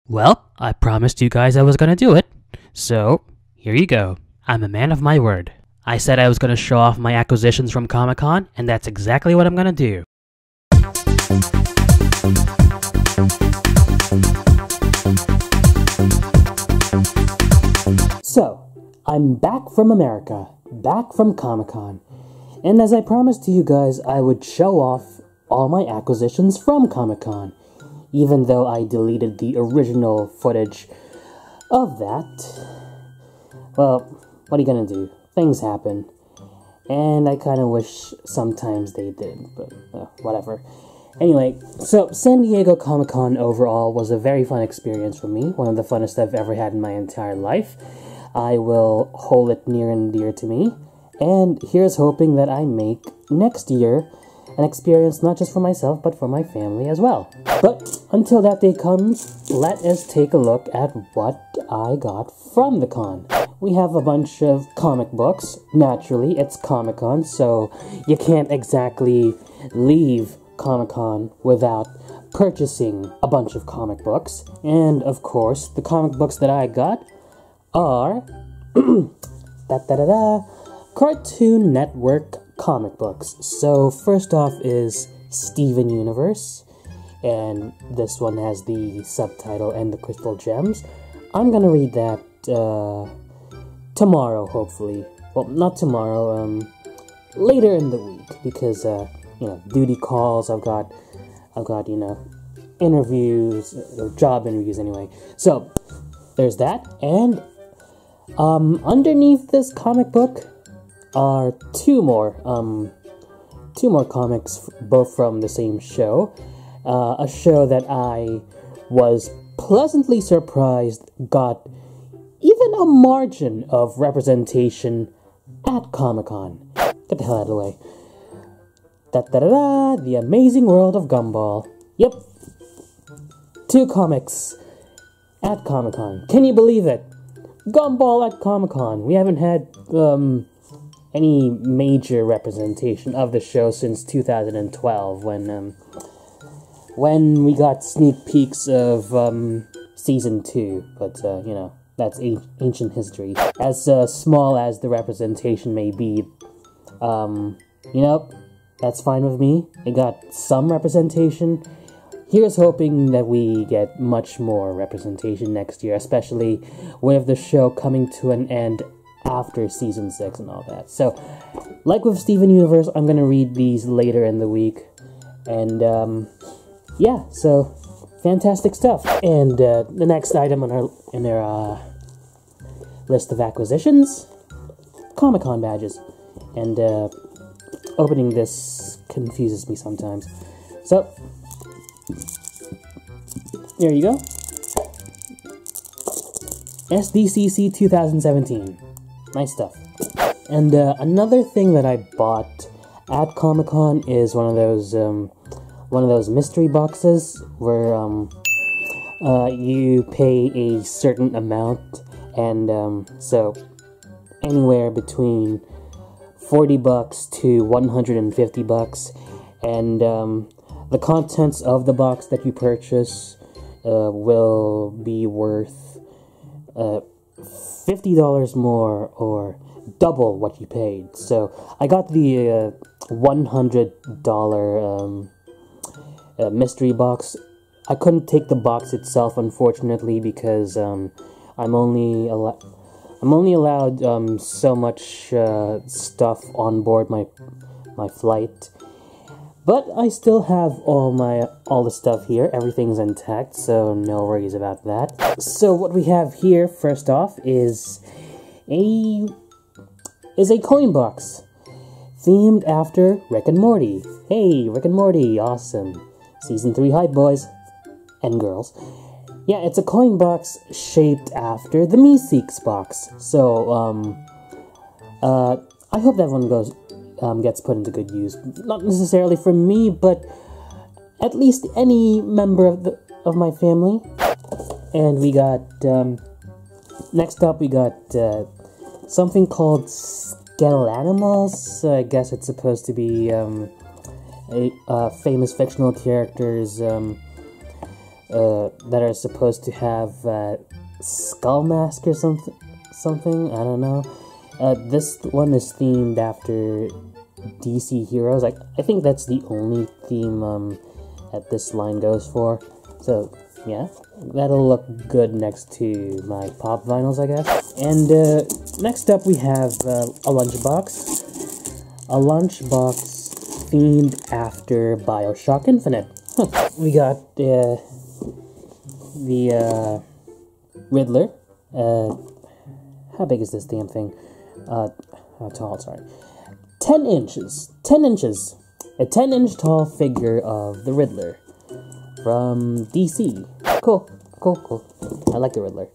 Well, I promised you guys I was gonna do it, so here you go. I'm a man of my word. I said I was gonna show off my acquisitions from Comic-Con, and that's exactly what I'm gonna do. So, I'm back from America, back from Comic-Con, and as I promised to you guys, I would show off all my acquisitions from Comic-Con, even though I deleted the original footage of that. Well, what are you gonna do? Things happen, and I kind of wish sometimes they did, but whatever. Anyway, so San Diego Comic-Con overall was a very fun experience for me, one of the funnest I've ever had in my entire life. I will hold it near and dear to me, and here's hoping that I make next year an experience not just for myself, but for my family as well. But until that day comes, let us take a look at what I got from the con. We have a bunch of comic books. Naturally, it's Comic-Con, so you can't exactly leave Comic-Con without purchasing a bunch of comic books. And of course, the comic books that I got are Cartoon Network comic books. So first off is Steven Universe, and this one has the subtitle and the crystal gems. I'm gonna read that tomorrow, hopefully. Well, not tomorrow, later in the week, because duty calls. I've got interviews or job interviews anyway. So there's that, and underneath this comic book are two more comics, both from the same show. A show that I was pleasantly surprised got even a margin of representation at Comic-Con. Get the hell out of the way. The Amazing World of Gumball. Yep. 2 comics at Comic-Con. Can you believe it? Gumball at Comic-Con. We haven't had any major representation of the show since 2012 when we got sneak peeks of season 2, but that's ancient history. As small as the representation may be, that's fine with me. It got some representation. Here's hoping that we get much more representation next year, especially with the show coming to an end after season 6 and all that. So, like with Steven Universe, I'm gonna read these later in the week, and yeah, so fantastic stuff. And the next item in our list of acquisitions, Comic-Con badges. And opening this confuses me sometimes. So there you go. SDCC 2017. Nice stuff. And another thing that I bought at Comic-Con is one of those mystery boxes where you pay a certain amount, and so anywhere between $40 to $150, and the contents of the box that you purchase will be worth $50 more, or double what you paid. So I got the $100 mystery box. I couldn't take the box itself, unfortunately, because I'm only allowed so much stuff on board my flight. But I still have all the stuff here. Everything's intact, so no worries about that. So what we have here, first off, is a coin box themed after Rick and Morty. Hey, Rick and Morty, awesome. Season 3 hype, boys and girls. Yeah, it's a coin box shaped after the Meeseeks box. So I hope that one gets put into good use. Not necessarily for me, but at least any member of my family. And we got next up we got something called Skeletal Animals. I guess it's supposed to be famous fictional characters that are supposed to have skull mask or something. I don't know. This one is themed after DC heroes. I think that's the only theme that this line goes for. So yeah, that'll look good next to my pop vinyls, I guess. And next up we have a lunchbox. A lunchbox themed after BioShock Infinite. We got the Riddler. How big is this damn thing? How tall, sorry. 10 inches. 10 inches. A 10-inch tall figure of the Riddler from DC. Cool. I like the Riddler.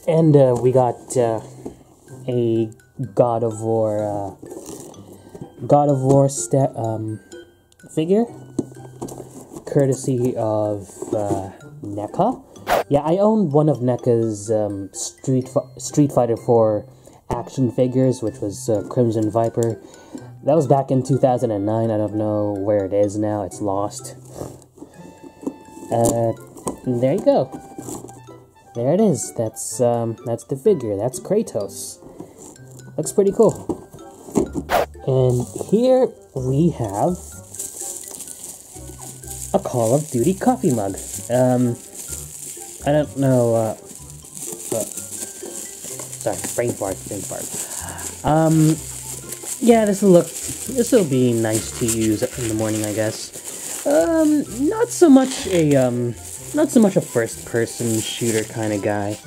And we got a God of War figure, courtesy of NECA. Yeah, I own one of NECA's Street Fighter 4 action figures, which was Crimson Viper. That was back in 2009. I don't know where it is now. It's lost. There you go. There it is. That's the figure. That's Kratos. Looks pretty cool. And here we have a Call of Duty coffee mug. I don't know, sorry, brain fart. Yeah, this'll be nice to use in the morning, I guess. Not so much a first-person shooter kind of guy.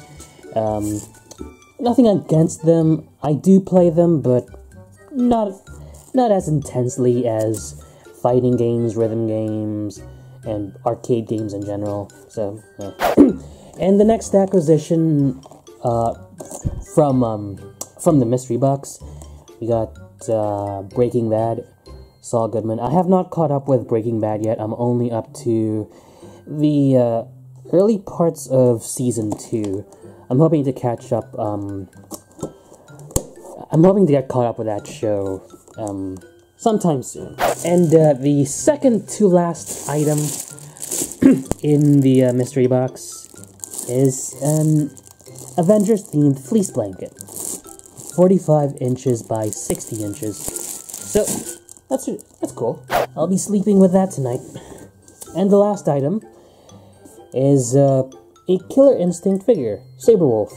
Nothing against them. I do play them, but not as intensely as fighting games, rhythm games, and arcade games in general. So, and the next acquisition from the mystery box, we got Breaking Bad, Saul Goodman. I have not caught up with Breaking Bad yet. I'm only up to the early parts of season 2. I'm hoping to catch up. I'm hoping to get caught up with that show sometime soon. And the second to last item in the mystery box is an Avengers-themed fleece blanket. 45 inches by 60 inches. So, that's cool. I'll be sleeping with that tonight. And the last item is a Killer Instinct figure, Saberwolf.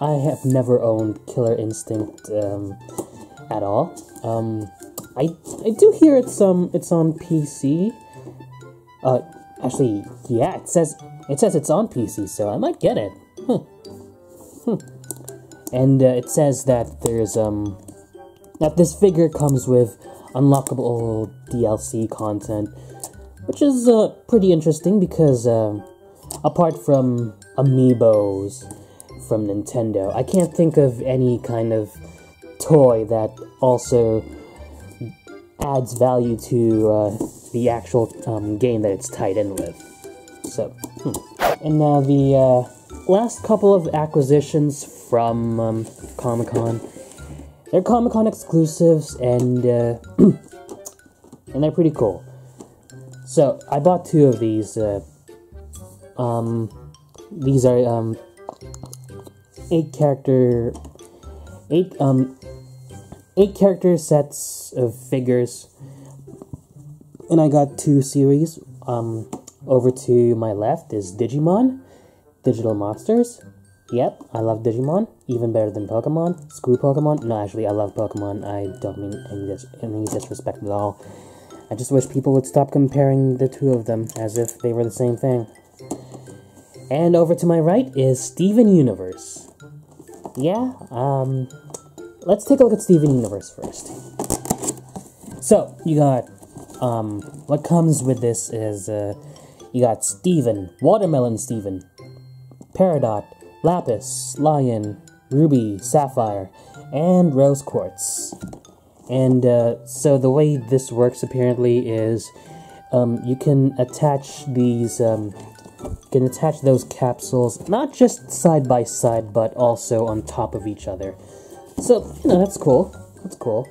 I have never owned Killer Instinct at all. I do hear it's on PC. Actually, yeah, it says it's on PC, so I might get it. And it says that there's that this figure comes with unlockable DLC content, which is pretty interesting because apart from amiibos from Nintendo, I can't think of any kind of toy that also adds value to the actual game that it's tied in with. So, and now the last couple of acquisitions from Comic-Con. They're Comic-Con exclusives, and and they're pretty cool. So I bought 2 of these. These are 8 character sets of figures, and I got 2 series. Over to my left is Digimon, Digital Monsters. Yep, I love Digimon, even better than Pokemon. Screw Pokemon. No, actually, I love Pokemon. I don't mean any disrespect at all. I just wish people would stop comparing the 2 of them as if they were the same thing. And over to my right is Steven Universe. Yeah, let's take a look at Steven Universe first. So, you got, what comes with this is, you got Steven, Watermelon Steven, Peridot, Lapis, Lion, Ruby, Sapphire, and Rose Quartz. And so the way this works apparently is you can attach these, those capsules not just side by side, but also on top of each other. So, you know, that's cool. That's cool.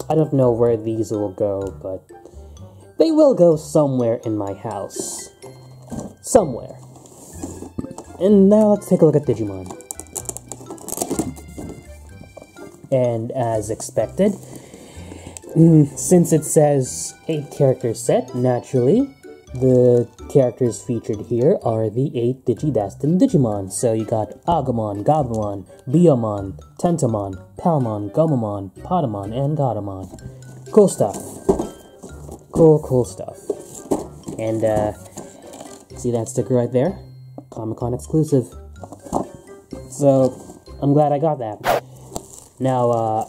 I don't know where these will go, but they will go somewhere in my house. Somewhere. And now let's take a look at Digimon. And as expected, since it says 8 character set, naturally, the characters featured here are the 8 Digidestined Digimon. So you got Agumon, Gabumon, Biyomon, Tentomon, Palmon, Gomamon, Patamon, and Gatomon. Cool stuff. Cool stuff. And, see that sticker right there? Comic-Con exclusive. So, I'm glad I got that. Now,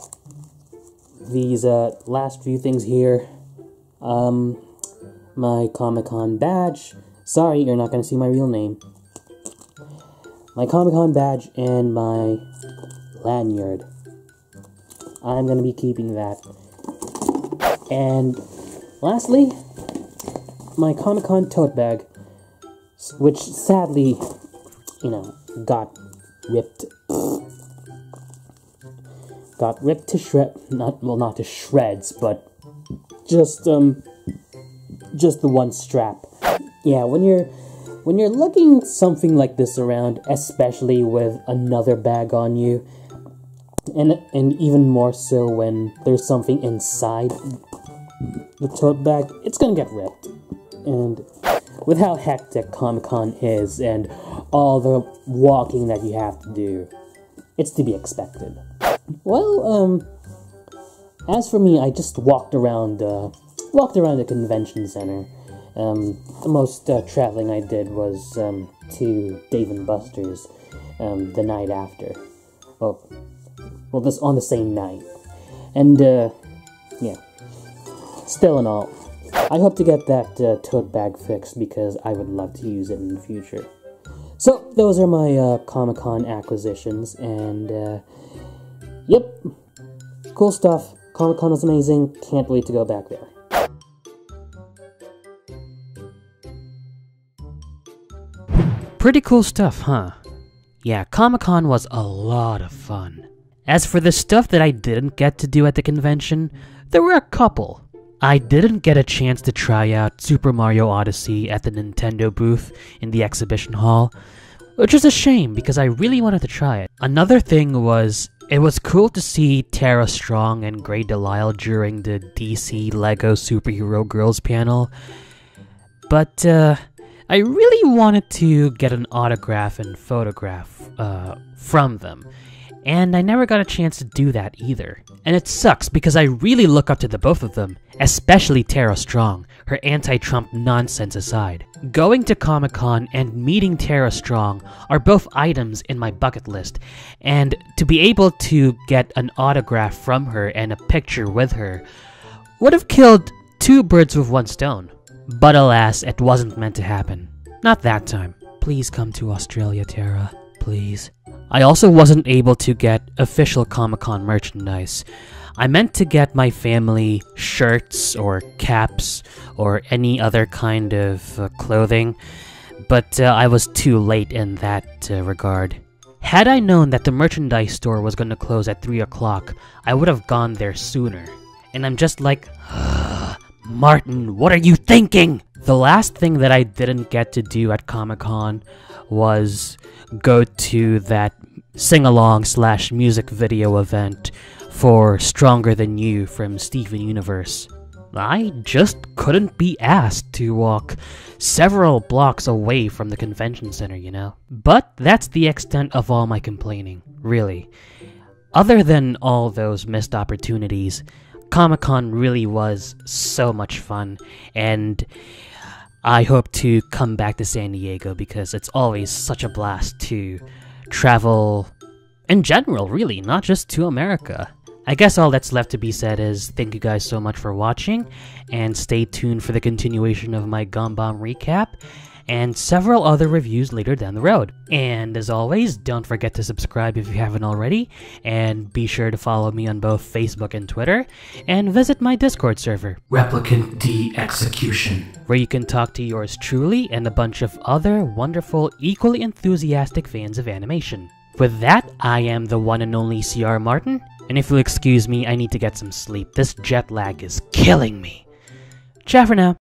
these, last few things here. My Comic-Con badge. Sorry, you're not gonna see my real name. My Comic-Con badge and my lanyard. I'm gonna be keeping that. And lastly, my Comic-Con tote bag, which sadly, got ripped. Got ripped to not to shreds, but just the one strap. Yeah, when you're lugging something like this around, especially with another bag on you, and even more so when there's something inside the tote bag, it's gonna get ripped. And with how hectic Comic-Con is and all the walking that you have to do, it's to be expected. Well, as for me, I just walked around the convention center. The most traveling I did was to Dave & Buster's the night after. Well, this on the same night. And, yeah. Still in all, I hope to get that tote bag fixed because I would love to use it in the future. So, those are my Comic-Con acquisitions, and, yep. Cool stuff. Comic-Con was amazing. Can't wait to go back there. Pretty cool stuff, huh? Yeah, Comic-Con was a lot of fun. As for the stuff that I didn't get to do at the convention, there were a couple. I didn't get a chance to try out Super Mario Odyssey at the Nintendo booth in the exhibition hall, which is a shame because I really wanted to try it. Another thing was, it was cool to see Tara Strong and Grey Delisle during the DC LEGO Superhero Girls panel, but I really wanted to get an autograph and photograph from them, and I never got a chance to do that either. And it sucks because I really look up to the both of them, especially Tara Strong, her anti-Trump nonsense aside. Going to Comic-Con and meeting Tara Strong are both items in my bucket list, and to be able to get an autograph from her and a picture with her would have killed 2 birds with 1 stone. But alas, it wasn't meant to happen. Not that time. Please come to Australia, Tara. Please. I also wasn't able to get official Comic-Con merchandise. I meant to get my family shirts or caps or any other kind of clothing, but I was too late in that regard. Had I known that the merchandise store was going to close at 3 o'clock, I would have gone there sooner. And I'm just like, Martin, what are you thinking? The last thing that I didn't get to do at Comic-Con was go to that sing-along/music video event for Stronger Than You from Steven Universe. I just couldn't be asked to walk several blocks away from the convention center, you know? But that's the extent of all my complaining, really. Other than all those missed opportunities, Comic-Con really was so much fun, and I hope to come back to San Diego because it's always such a blast to travel in general, really, not just to America. I guess all that's left to be said is thank you guys so much for watching, and stay tuned for the continuation of my Gumbomb recap, and several other reviews later down the road. And as always, don't forget to subscribe if you haven't already, and be sure to follow me on both Facebook and Twitter, and visit my Discord server, Replicant D Execution, where you can talk to yours truly and a bunch of other wonderful, equally enthusiastic fans of animation. With that, I am the one and only CR Martin, and if you'll excuse me, I need to get some sleep. This jet lag is killing me. Ciao for now.